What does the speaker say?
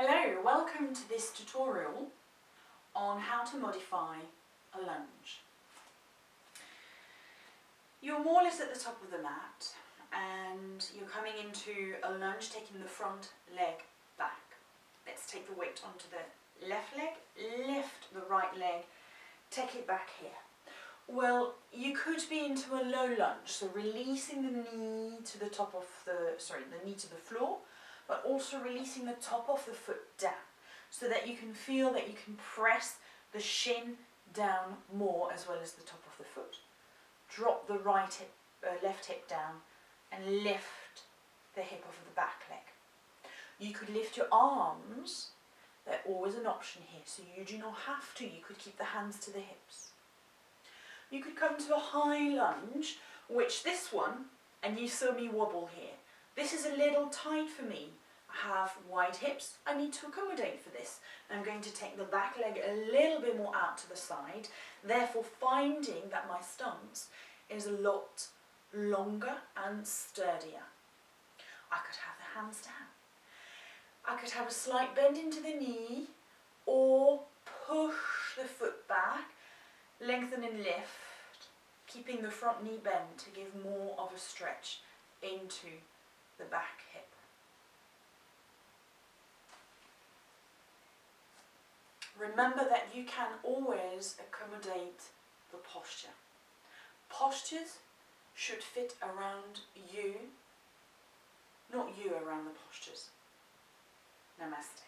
Hello, welcome to this tutorial on how to modify a lunge. You're more or less at the top of the mat and you're coming into a lunge, taking the front leg back. Let's take the weight onto the left leg, lift the right leg, take it back here. Well, you could be into a low lunge, so releasing the knee to the top of the knee to the floor, but also releasing the top of the foot down, so that you can feel that you can press the shin down more as well as the top of the foot. Drop the left hip down and lift the hip off of the back leg. You could lift your arms, they're always an option here, so you do not have to, you could keep the hands to the hips. You could come to a high lunge, which this one, and you saw me wobble here. This is a little tight for me. I have wide hips, I need to accommodate for this. I'm going to take the back leg a little bit more out to the side, therefore finding that my stance is a lot longer and sturdier. I could have the hands down. I could have a slight bend into the knee, or push the foot back, lengthen and lift, keeping the front knee bent to give more of a stretch into the back hip. Remember that you can always accommodate the posture. Postures should fit around you, not you around the postures. Namaste.